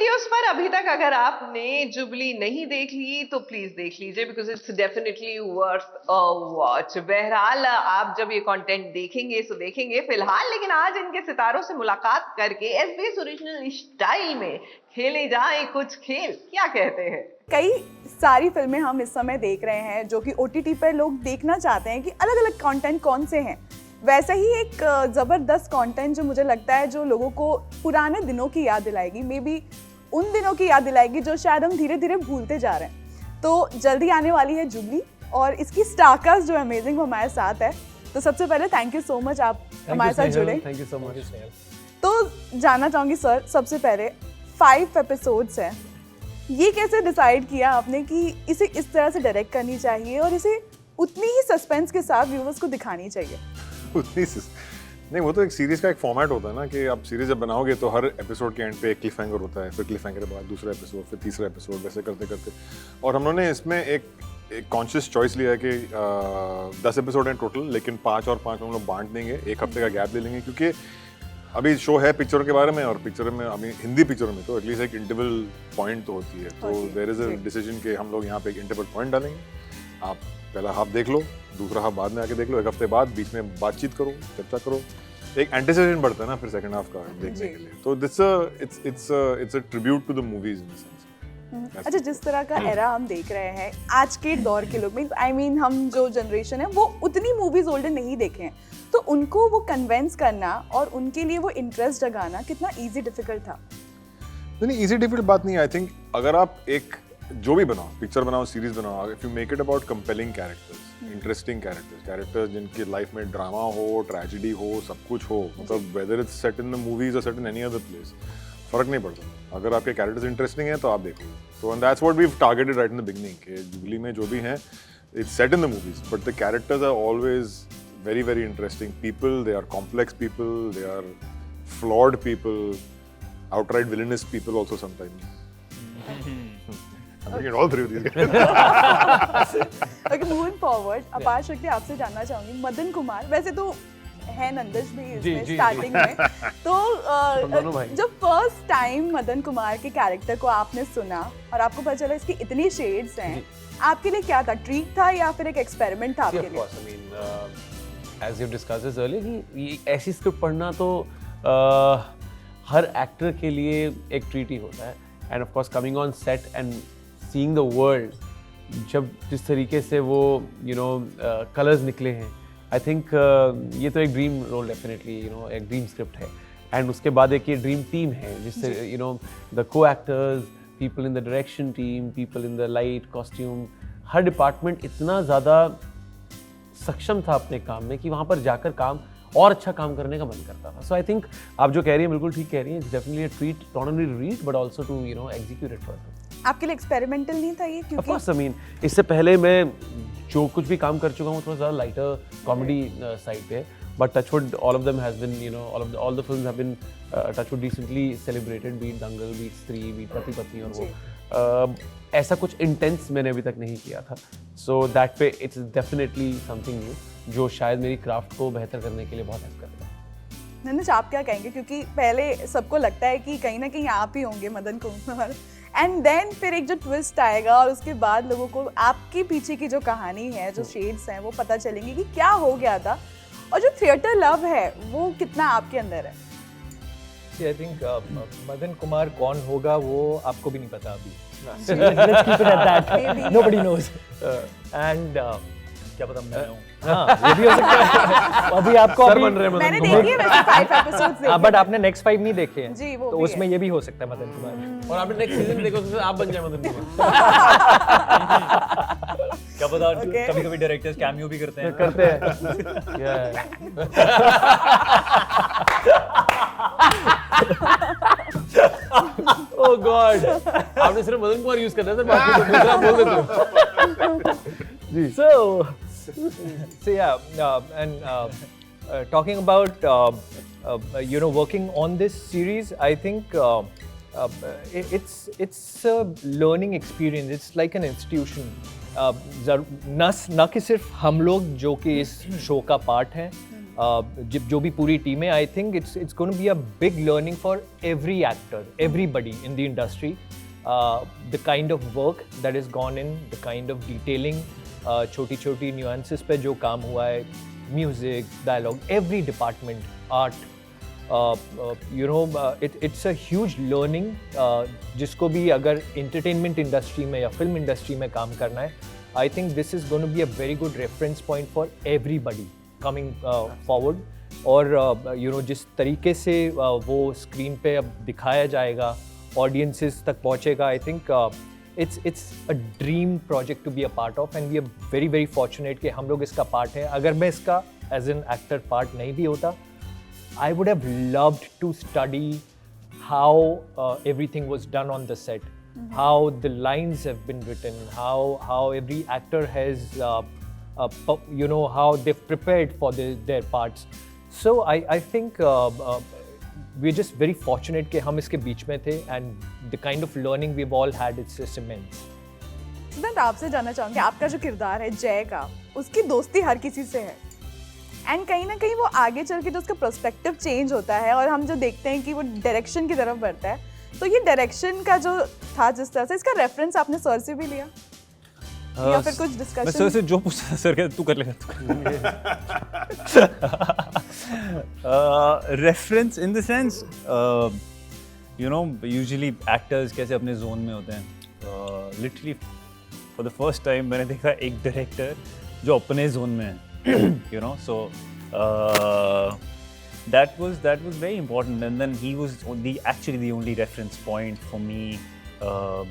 Videos पर अभी तक अगर आपने जुबली नहीं देख ली तो प्लीज देख लीजिए, because it's definitely worth a watch. बहरहाल आप जब ये कंटेंट देखेंगे तो देखेंगे फिलहाल, लेकिन आज इनके सितारों से मुलाकात करके SBS ओरिजिनल स्टाइल में खेले जाएं कुछ खेल, क्या कहते हैं? कई सारी फिल्में हम इस समय देख रहे हैं जो कि OTT पर लोग देखना चाहते हैं कि अलग अलग कंटेंट कौन से हैं। वैसे ही एक ज़बरदस्त कंटेंट जो मुझे लगता है जो लोगों को पुराने दिनों की याद दिलाएगी, मे बी उन दिनों की याद दिलाएगी जो शायद हम धीरे धीरे भूलते जा रहे हैं। तो जल्दी आने वाली है जुबली और इसकी स्टारकास्ट जो अमेजिंग वो हमारे साथ है। तो सबसे पहले थैंक यू सो मच आप हमारे साथ जुड़े। Thank you so much. तो जानना चाहूँगी सर, सबसे पहले 5 एपिसोड्स हैं, ये कैसे डिसाइड किया आपने कि इसे इस तरह से डायरेक्ट करनी चाहिए और इसे उतनी ही सस्पेंस के साथ व्यूअर्स को दिखानी चाहिए? नहीं, वो तो एक सीरीज का एक फॉर्मेट होता है ना कि आप सीरीज जब बनाओगे तो हर एपिसोड के एंड पे एक क्लिफ हैंगर होता है, फिर क्लिफ हैंगर के बाद दूसरा एपिसोड, फिर तीसरा एपिसोड, वैसे करते करते। और हम लोगों ने इसमें एक कॉन्शियस चॉइस लिया है कि 10 एपिसोड हैं टोटल, लेकिन 5 और 5 हम लोग बांट देंगे, एक हफ्ते का गैप ले लेंगे, क्योंकि अभी शो है पिक्चरों के बारे में और पिक्चर में अभी हिंदी पिक्चरों में तो एटलीस्ट एक इंटरवल पॉइंट तो होती है। तो देयर इज अ डिसीजन कि हम लोग यहाँ पे एक इंटरवल पॉइंट डालेंगे। आप पहला हाफ देख लो, दूसरा हाफ बाद में आके देख लो, एक हफ्ते बाद बीच में बातचीत करो, चर्चा करो, एक एंटिसिपेशन बढ़ता है ना फिर सेकंड हाफ का देखने के लिए। तो it's a tribute to the movies in the sense. अच्छा, जिस तरह का एरा हम देख रहे हैं आज के दौर के लोग, आई मीन हम जो जनरेशन है वो उतनी मूवीज ओल्डर नहीं देखे हैं, तो उनको वो कन्वेंस करना और उनके लिए वो इंटरेस्ट जगाना कितना इजी डिफिकल्ट था? नहीं, इजी डिफिकल्ट बात नहीं है। आई थिंक अगर आप एक जो भी बनाओ, पिक्चर बनाओ, सीरीज बनाओ, if you make it about compelling characters, interesting characters जिनकी लाइफ में ड्रामा हो, ट्रेजेडी हो, सब कुछ हो, मतलब whether it's set in the movies और set in any other place, फर्क नहीं पड़ता। अगर आपके कैरेक्टर्स इंटरेस्टिंग हैं तो आप देखोगे। तो and that's what we have targeted right in the beginning कि जुबली में जो भी हैं it's set in the movies, but the characters are always very very interesting people. They are complex people, they are flawed people, outright villainous people also sometimes. I'm looking at all three of these guys. Okay, moving forward, अपार शक्ति आपसे जानना चाहूंगी, मदन कुमार वैसे तो है नंदश भी इसमें स्टार्टिंग में, तो जब फर्स्ट टाइम मदन कुमार के कैरेक्टर को आपने सुना और आपको पता चला इसकी इतनी शेड्स हैं, आपके लिए क्या था? ट्रीट था या फिर एक एक्सपेरिमेंट था आपके लिए? As you discussed this earlier, कि ऐसी स्क्रिप्ट पढ़ना तो हर एक्टर के लिए एक ट्रीट ही होता है। End of course coming on set and seeing the world, जब जिस तरीके से वो कलर्स निकले हैं, आई थिंक ये तो एक ड्रीम रोल डेफिनेटली एक ड्रीम स्क्रिप्ट है। एंड उसके बाद एक ये ड्रीम टीम है जिससे द को actors, people in the direction team, people in the light, costume, her department इतना ज़्यादा सक्षम था अपने काम में कि वहाँ पर जाकर काम और अच्छा काम करने का मन करता था। सो आई थिंक आप जो कह रही हैं बिल्कुल ठीक कह रही हैं। It's definitely a treat, not only to read but also to execute it further. आपके लिए एक्सपेरिमेंटल नहीं था ये? ऑफ कोर्स, आई मीन इससे पहले मैं जो कुछ भी काम कर चुका हूँ थोड़ा ज़्यादा लाइटर कॉमेडी साइड पे, but touchwood all of them has been all the films have been touchwood decently celebrated, be it Dangal, be it Stree, be it Pati Patni, और वो ऐसा कुछ इंटेंस मैंने अभी तक नहीं किया था। So that way it's definitely something new जो शायद मेरी क्राफ्ट को बेहतर करने के लिए बहुत हेल्प करता है। नंदश, आप क्या कहेंगे? क्योंकि पहले सबको लगता है कि कहीं ना कहीं आप ही होंगे मदन कुमार, एंड देन फिर एक जो ट्विस्ट आएगा और उसके बाद लोगों को आपके पीछे की जो कहानी है, जो शेड्स हैं, वो पता चलेंगे कि क्या हो गया था और जो थिएटर लव है वो कितना आपके अंदर है। आई थिंक मदन कुमार कौन होगा वो आपको भी नहीं पता अभी। Let's keep it at that. Nobody knows. And क्या पता मैं हूँ। हाँ, ये भी हो सकता है। अभी आपको सर बन रहे हैं मैंने देखी है वैसे 5 एपिसोड्स देखे। बट आपने नेक्स्ट 5 नहीं देखे हैं जी, वो तो भी उसमें है। ये भी हो सकता है मदन कुमार। और आपने नेक्स्ट सीजन देखो तो आप बन जाए मदन कुमार। क्या पता कभी-कभी डायरेक्टर्स कैमियो भी करते हैं। ओह गॉड, आपने सिर्फ मदन कुमार यूज करना है सर, बाकी तो दूसरा बोल देते हो। So yeah, and talking about working on this series, I think it's a learning experience. It's like an institution. न कि सिर्फ हम लोग जो कि इस शो का पार्ट हैं, जो भी पूरी टीम है, I think it's going to be a big learning for every actor, everybody in the industry. The kind of work that is gone in, the kind of detailing, छोटी छोटी nuances पे जो काम हुआ है, music, dialogue, every department, art, it's a huge learning. जिसको भी अगर entertainment industry में या film industry में काम करना है, I think this is going to be a very good reference point for everybody coming forward. और जिस तरीके से वो screen पे अब दिखाया जाएगा, audiences तक पहुँचेगा, I think it's a dream project to be a part of, and we are very very fortunate कि हम लोग इसका part है. अगर मैं इसका as an actor part नहीं भी होता, I would have loved to study how everything was done on the set, how the lines have been written, how every actor has, how they've prepared for their parts. So I think we're just very fortunate कि हम इसके बीच में थे, and the kind of learning we've all had, it's just immense. सिद्धांत, आपसे जानना चाहूँगी, आपका जो किरदार है जय का, उसकी दोस्ती हर किसी से है, एंड कहीं ना कहीं वो आगे चल के जो उसका पर्सपेक्टिव चेंज होता है और हम जो देखते हैं कि वो डायरेक्शन की तरफ बढ़ता है, तो ये डायरेक्शन का जो था जिस तरह से, इसका रेफरेंस आपने सर से भी लिया या फिर कुछ डिस्कशन? मैं सर से जो पूछा सर कहते तू कर लेगा, reference in the sense usually actors कैसे अपने जोन में होते हैं. Literally for the first time मैंने देखा एक डायरेक्टर जो अपने जोन में है. So that was very important, and then he was actually the only reference point for me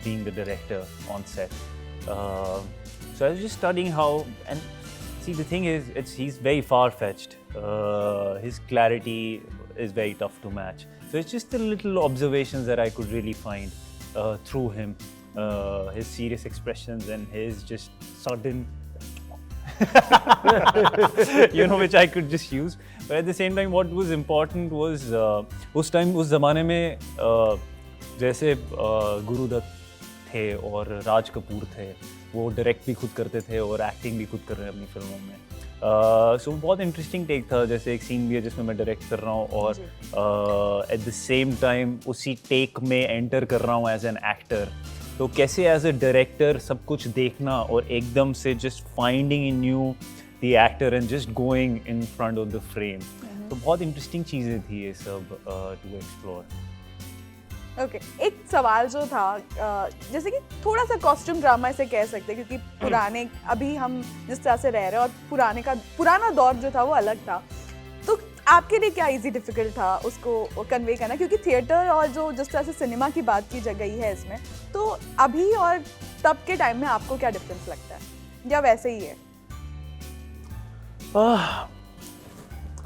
being the director on set. So I was just studying how, and see, the thing is, he's very far-fetched. His clarity is very tough to match. So it's just the little observations that I could really find through him, his serious expressions and his just sudden which I could just use. But at the same time, what was important was उस ज़माने में जैसे गुरुदत्त थे और राज कपूर थे, वो direct भी खुद करते थे और एक्टिंग भी खुद कर रहे हैं अपनी फिल्मों में. सो बहुत इंटरेस्टिंग टेक था. जैसे एक सीन भी है जिसमें मैं डायरेक्ट कर रहा हूँ और एट द सेम टाइम उसी टेक में एंटर कर रहा हूँ एज एन एक्टर. तो कैसे एज अ डायरेक्टर सब कुछ देखना और एकदम से just finding in you the actor and just going in front of the frame. तो बहुत इंटरेस्टिंग चीज़ें थी ये सब टू एक्सप्लोर. ओके, एक सवाल जो था, जैसे कि थोड़ा सा कॉस्ट्यूम ड्रामा इसे कह सकते हैं, क्योंकि पुराने, अभी हम जिस तरह से रह रहे हैं और पुराना दौर जो था वो अलग था, तो आपके लिए क्या इजी डिफिकल्ट था उसको कन्वे करना? क्योंकि थिएटर और जो जिस तरह से सिनेमा की बात की गई है इसमें, तो अभी और तब के टाइम में आपको क्या डिफरेंस लगता है, या वैसे ही है?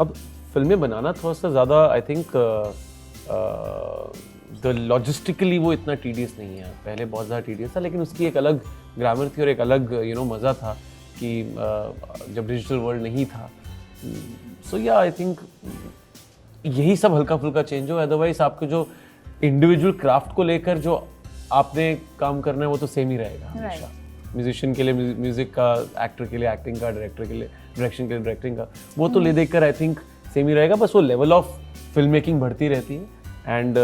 अब फिल्में बनाना थोड़ा सा ज़्यादा, आई थिंक लॉजिस्टिकली वो इतना टीडियस नहीं है. पहले बहुत ज़्यादा टीडियस था, लेकिन उसकी एक अलग ग्रामर थी और एक अलग मज़ा था कि जब डिजिटल वर्ल्ड नहीं था. सो या आई थिंक यही सब हल्का फुल्का चेंज हो. अदरवाइज आपके जो इंडिविजुअल क्राफ्ट को लेकर जो आपने काम करना है वो तो सेम ही रहेगा हमेशा. म्यूजिशियन के लिए म्यूजिक का, एक्टर के लिए एक्टिंग का, डायरेक्टर के लिए डायरेक्शन के लिए डायरेक्टिंग का, वो तो ले देख कर आई थिंक सेम ही रहेगा. बस वो लेवल ऑफ फिल्म मेकिंग बढ़ती रहती है, एंड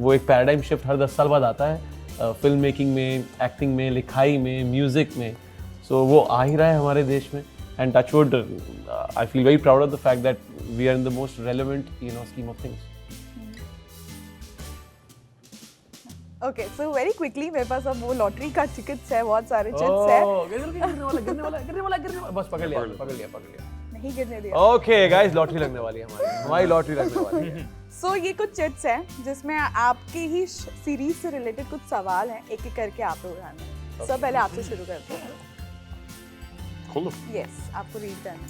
वो एक पैराडाइम शिफ्ट हर 10 साल बाद आता है फिल्म मेकिंग में, एक्टिंग में, लिखाई में, म्यूजिक में. सो वो आ ही रहा है हमारे देश में, and touchwood I feel very proud of the fact that we are in the most relevant scheme of things. Okay, so very quickly, मेरे पास अब वो लॉटरी का टिकट्स है, बहुत सारे चिट्स है. गिरने वाला बस पकड़ लिया. नहीं गिरने दिया. ओके गाइस, लॉटरी लगने वाली है हमारी लॉटरी लगने वाली है. सो ये कुछ चिट्स हैं जिसमें आपकी ही सीरीज से रिलेटेड कुछ सवाल हैं, एक एक करके आप लोग उठाने हैं. सब पहले आपसे शुरू करते हैं. खोलो. यस, आपको रीड करना है.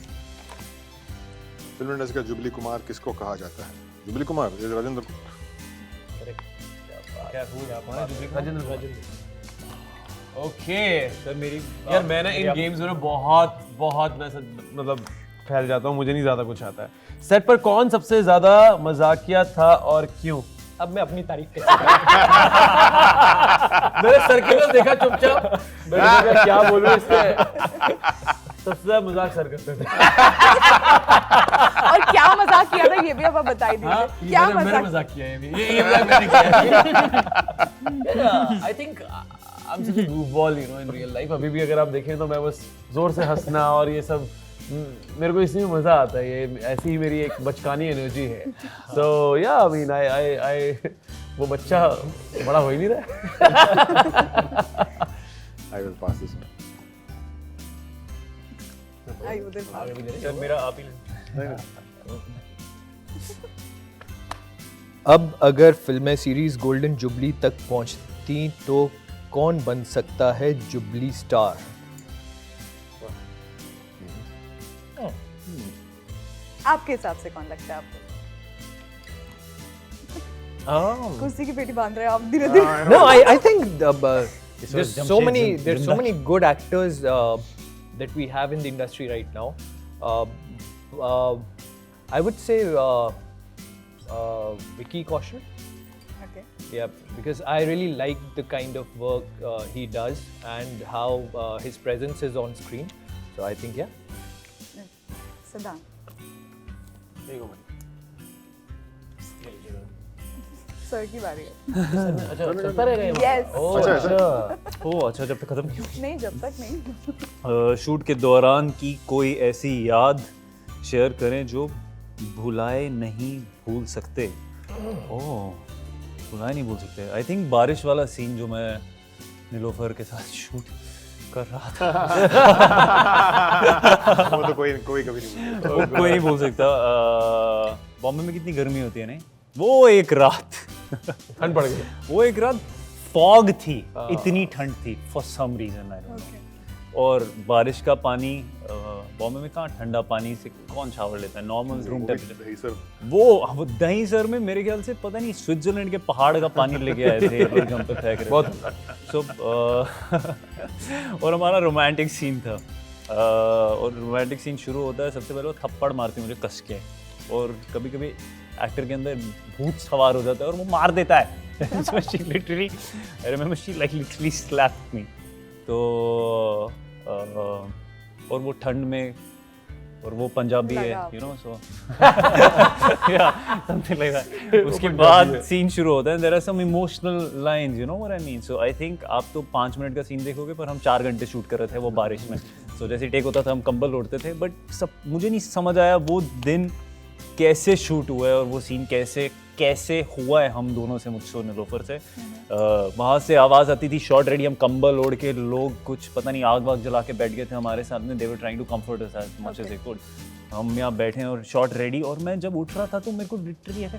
फिल्म इंडस्ट्री का जुबली कुमार किसको कहा जाता है? जुबली कुमार, ये राजेंद्र. ओके सर, मेरी यार मैं ना इन गेम्स में बहुत मैं मतलब फैल जाता हूँ, मुझे नहीं ज्यादा कुछ आता है. सेट पर कौन सबसे ज्यादा मजाकिया था और क्यों? अब मैं अपनी तारीफ कैसे मेरे सर की तरफ देखा चुपचाप, मैंने सोचा क्या बोलूं इससे. सबसे ज्यादा मजाक सर करते थे. और क्या मजाक किया था ये भी अब आप बता ही दीजिए, क्या मेरा मजाक? मजाक किया है ये मजाक मैंने किया है। I think I am such a goofball you know in real life. अभी भी अगर आप देखें तो मैं बस जोर से हंसना और ये सब मेरे को इसी में मजा आता है। ये ऐसी ही मेरी एक बचकानी एनर्जी है। सो या आई मीन आई वो बच्चा बड़ा हो ही नहीं रहा। I will pass this. आई उधर सर मेरा आप ही अब अगर फिल्में सीरीज गोल्डन जुबली तक पहुंचती तो कौन बन सकता है जुबली स्टार? आपके हिसाब से कौन लगता है आपको? कुर्सी की पेटी बांध रहे हैं आप धीरे धीरे। No, I think there's was so Jamshed many Zinda. good actors that we have in the industry right now. I would say Vicky Kaushal. Okay. Yeah, because I really like the kind of work he does and how his presence is on screen. So I think yeah. सिद्धांत। Sir की बारी है। अच्छा चलता रहेगा ये? Yes. अच्छा जब तक खत्म नहीं हुई। नहीं जब तक नहीं। शूट के दौरान की कोई ऐसी याद शेयर करें जो भुलाए नहीं भूल सकते। ओह भुलाए नहीं भूल सकते। आई थिंक बारिश वाला सीन जो मैं नीलोफर के साथ शूट कर रहा था वो तो कोई कभी नहीं भूलेगा। वो कोई नहीं भूल सकता। बॉम्बे में कितनी गर्मी होती है नहीं, वो एक रात ठंड पड़ गई। वो एक रात फॉग थी, इतनी ठंड थी for some reason I don't know. और बारिश का पानी बॉम्बे में कहाँ ठंडा पानी से कौन शावर लेता है, नॉर्मल रूम टेम्परेचर। वो दही सर में मेरे ख्याल से पता नहीं स्विट्जरलैंड के पहाड़ का पानी लेके आए थे और हम पे फेंक रहे बहुत सो और हमारा रोमांटिक सीन था। और रोमांटिक सीन शुरू होता है, सबसे पहले वो थप्पड़ मारती मुझे कस के, और कभी कभी एक्टर के अंदर भूत सवार हो जाता है और वो मार देता है। So she literally, I remember she like literally slapped me. तो और वो ठंड में, और वो पंजाबी है यू नो, सो या समथिंग लाइक दैट। उसके बाद सीन शुरू होता है, there are some emotional lines, you know what I mean. So I think आप तो 5 मिनट का सीन देखोगे पर हम 4 घंटे शूट कर रहे थे वो बारिश में। सो जैसे टेक होता था हम कंबल ओढ़ते थे, बट सब मुझे नहीं समझ आया वो दिन कैसे शूट हुआ है और वो सीन कैसे हुआ है हम दोनों से, मुझसे और नीलोफर से। वहाँ से आवाज़ आती थी शॉट रेडी, हम कंबल ओढ़ के, लोग कुछ पता नहीं आग वाग जला के बैठ गए थे हमारे सामने, they were trying to comfort us as much as they could. हम यहाँ बैठे हैं और शॉट रेडी, और मैं जब उठ रहा था तो मेरे को लिटरली ऐसा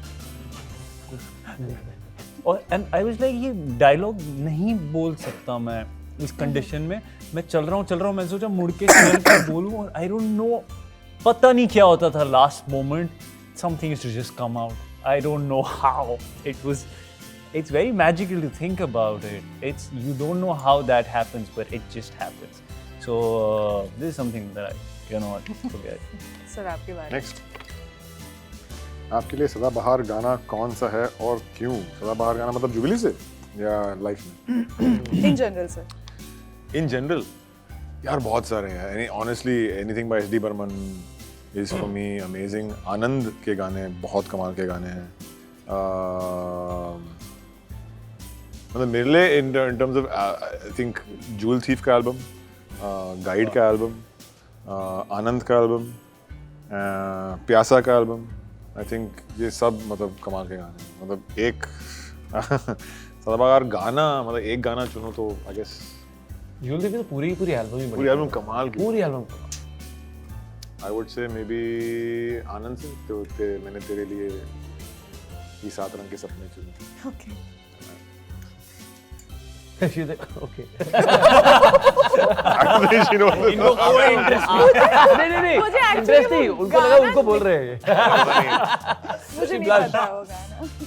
और एंड आई वाज लाइक ये डायलॉग नहीं बोल सकता मैं इस कंडीशन में। मैं चल रहा हूँ, मैं सोचा मुड़ के चल के बोलूँ, और आई डोंट नो, पता नहीं क्या होता था last moment, something is to just come out, I don't know how it was. It's very magical to think about it. You don't know how that happens, but it just happens. So this is something that I cannot forget. Sir आपकी बारी। Next, आपके लिए सदाबहार गाना कौन सा है और क्यों? सदाबहार गाना मतलब जुबली से या लाइफ में? In general sir. In general यार बहुत सारे हैं। Honestly anything by S D. Burman is for me amazing. Anand के गाने बहुत कमाल के गाने हैं। मतलब मेरे लिए in terms of I think joule thief का एल्बम, गाइड का एल्बम, आनंद का एल्बम, प्यासा का एल्बम, आई थिंक ये सब मतलब कमाल के गाने हैं। मतलब एक सदाबहार गाना, मतलब एक गाना चुनो तो आई गेस यूल देखिए तो पूरी एल्बम ही पूरी एल्बम कमाल की। पूरी album I would say may be आनंद से तो मैंने तेरे लिए ये 7 रंग के सपने चुने। ओके। ओके इनको कोई इंटरेस्ट नहीं मुझे actually इंटरेस्ट नहीं, वो उनको लगा गाना उनको बोल रहे हैं। मुझे नहीं पता वो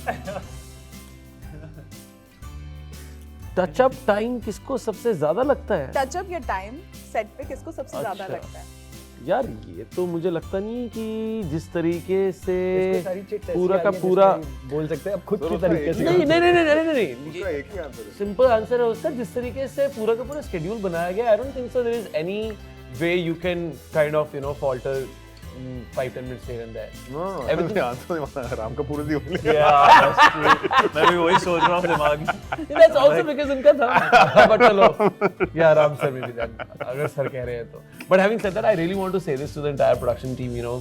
गाना। टचअप टाइम किसको सबसे ज्यादा लगता है? टचअप या टाइम सेट पे किसको सबसे ज्यादा अच्छा। लगता है? यार ये तो मुझे लगता नहीं कि जिस तरीके से पूरा का पूरा बोल सकते हैं आप खुद के तरीके से। नहीं एक ही आंसर है। सिंपल आंसर है उसका, जिस तरीके से पूरा का पूरा शेड्यूल बनाया गया, I don't think so there is any way you can kind of you know falter 5-10 minutes here and there. No, Everything- answer नहीं माना राम कपूर दी only. Yeah, that's true. मैं भी वही सोच रहा हूँ दिमाग में. That's also because उनका था. But चलो, yeah, Ram sir maybe then. अगर सर कह रहे हैं तो. But having said that, I really want to say this to the entire production team, you know,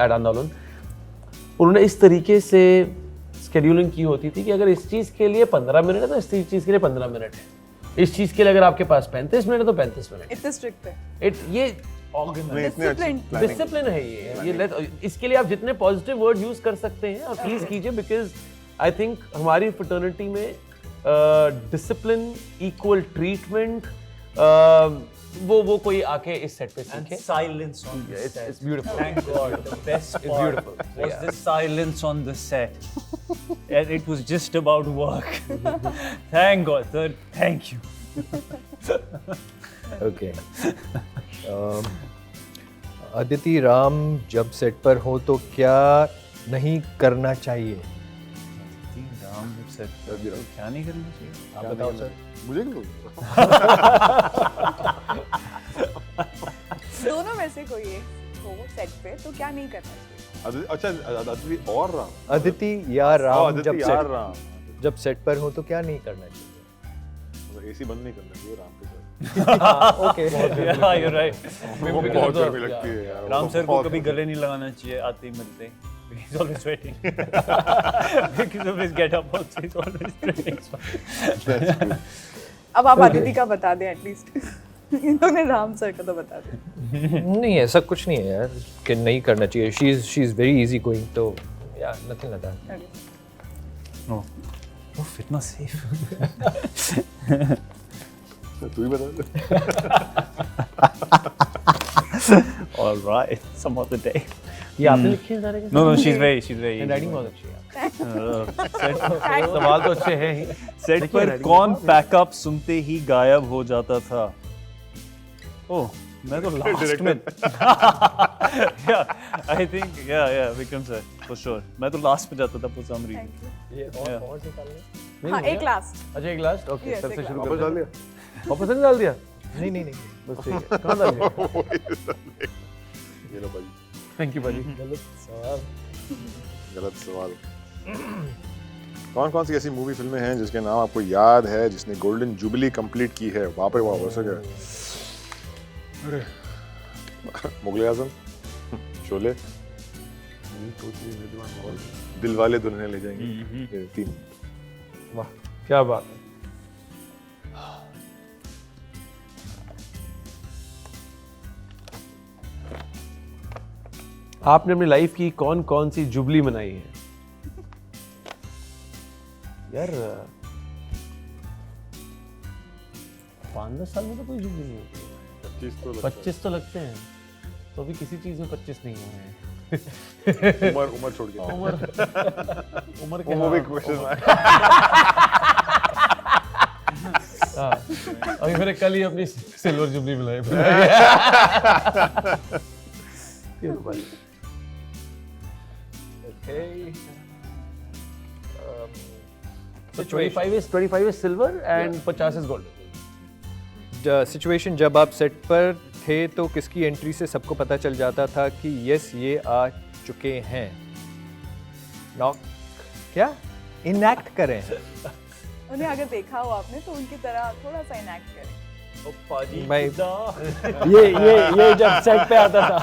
at Andolan. उन्होंने इस तरीके से scheduling की होती थी कि अगर इस चीज के लिए 15 मिनट है तो इस चीज के लिए 15 मिनट है. इस चीज के लिए अगर आपके पास 35 मिनट है तो 35 मिनट. इतने स्ट्रिक्ट है. ये नहीं, इतनी अच्छी Discipline. planning. डिसिप्लिन है इसके लिए आप जितने पॉजिटिव वर्ड यूज कर सकते हैं और प्लीज कीजिए बिकॉज आई थिंक हमारी फ्रेटर्निटी में डिसिप्लिन इक्वल ट्रीटमेंट वो कोई आके इस सेट पे And सीखे. silence on the It's set. beautiful. Thank God. The best It's part beautiful. was Yeah. the silence on the set. And it was just about work. Thank God, sir. Thank you. Okay Aditi Ram जब set पर हो तो क्या नहीं करना चाहिए? राम जब set पर हो, क्या नहीं करना चाहिए? आप बताओ सर. मुझे क्यों? दोनों में से कोई एक हो सेट पे तो क्या नहीं करना चाहिए? अच्छा अदिति और राम. अदिति या राम अदिति यार राम. जब सेट पर हो तो क्या नहीं करना चाहिए? मतलब एसी बंद नहीं करना चाहिए राम के साथ. ओके. Yeah, you're right. वो बहुत गर्मी लगती है यार. राम वो सर को बहुत कभी गले नहीं लगाना चाहिए आते ही मिलते. He's always sweating. Because of his get-up also, he's always sweating. अब आप अदिति का बता दें एटलीस्ट. इन्होंने राम सर का तो बता दें. नहीं ऐसा कुछ नहीं है यार कि नहीं करना चाहिए. She is very easy going तो या नथिंग लाइक दैट. Oh, इतना safe. तू ही बता दे. All right, some other day. ये आपने लिखे हैं सारे के? No, she's very. राइटिंग बहुत अच्छी है. Set सवाल तो अच्छे हैं ही. सेट पर कौन पैकअप सुनते ही गायब हो जाता था? ओह, मैं तो लास्ट में. I think Vikram sir for sure. मैं तो लास्ट में जाता था for some reason. ये और निकालना. हाँ एक लास्ट. अच्छा एक लास्ट. ओके Yes, सबसे एक शुरू वापस कर डाल दिया. दिया. वापस नहीं डाल दिया. नहीं बस ठीक है. कहाँ डाल दिया? ये लो भाई. थैंक यू भाजी. गलत सवाल. कौन सी ऐसी मूवी फिल्में हैं जिसके नाम आपको याद है जिसने गोल्डन जुबली कंप्लीट की है? वहां पे वाह वैसे क्या? अरे मुगले आजम, शोले, दिल वाले दुल्हनिया ले जाएंगे. ये 3. वाह क्या बात है. आपने अपनी लाइफ की कौन सी जुबली मनाई है? यार 5-10 साल में तो कोई जुबली नहीं होती. 25 तो लगते हैं. तो अभी किसी चीज में 25 नहीं हुए हैं. उम्र छोड़ के. उम्र के वो भी क्वेश्चन है. हाँ. अभी मैंने कल ही अपनी सिल्वर जुबली मिलाई. So 25 is silver and 50 is gold. Situation जब आप सेट पर थे तो किसकी एंट्री से सबको पता चल जाता था कि यस ये आ चुके हैं? नॉक क्या इनएक्ट करें? उन्हें अगर देखा हो आपने तो उनकी तरह थोड़ा सा इनएक्ट करें. भाई ये जब सेट पे आता था,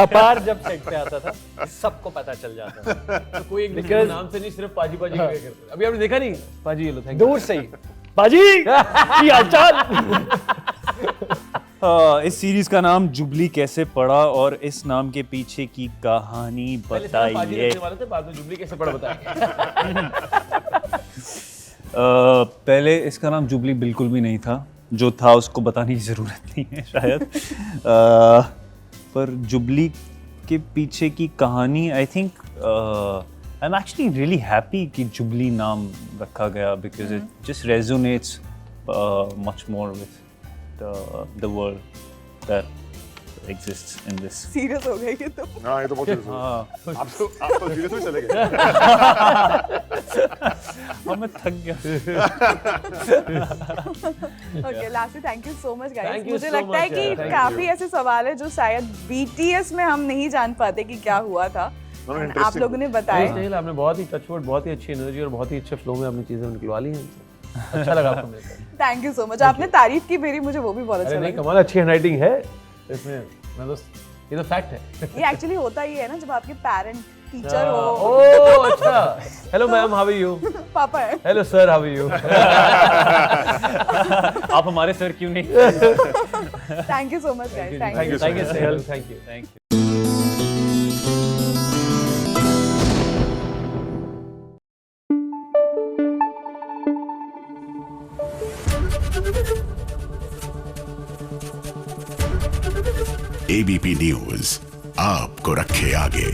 अपार जब सेट पे आता था सबको पता चल जाता था. तो कोई एक Because- नाम से नहीं सिर्फ पाजी करते हैं. अभी आपने देखा नहीं? पाजी ये लो थैंक यू. दूर से ही बाजी की हालचाल. इस सीरीज का नाम जुबली कैसे पड़ा और इस नाम के पीछे की कहानी पहले सिर्फ पाजी बताइए. रखने वाले थे, बाद में जुबली कैसे पड़ा बताएंगे. पहले इसका नाम जुबली बिल्कुल भी नहीं था. जो था उसको बताने की ज़रूरत नहीं है शायद. पर जुबली के पीछे की कहानी आई think I am actually really happy कि जुबली नाम रखा गया because it just resonates much more with the world that exists in this. Serious हो गए कि तुम हाँ ये तो बहुत serious हो गया। आप तो सीरियस में चले गए। हाँ मैं थक गया। Okay lastly thank you so much guys Thank you मुझे so लगता है much, कि yeah, thank काफी ऐसे सवाल है जो शायद BTS में हम नहीं जान पाते कि क्या हुआ था No, no, And आप interesting लोगों ने नहीं, बताए स्नेहिल, आपने बहुत ही टचवुड, बहुत ही अच्छी एनर्जी और बहुत ही अच्छे फ्लो में अपनी चीजें निकलवा ली हैं। अच्छा लगा आपको मिलकर। थैंक यू सो मच आपने तारीफ की मेरी मुझे वो भी बहुत अरे अच्छा नहीं, लगा कमाल, अच्छी हैंडराइटिंग है इसमें। मैं तो, ये तो फैक्ट है। ये एक्चुअली होता ही है ना जब आपके पेरेंट टीचर हो ओह अच्छा। Hello ma'am, how are you? पापा है hello sir, how are you? आप हमारे सर क्यों नहीं? Thank you so much guys thank you thank you Snehil, thank you. Thank you. ABP news आपको रखे आगे।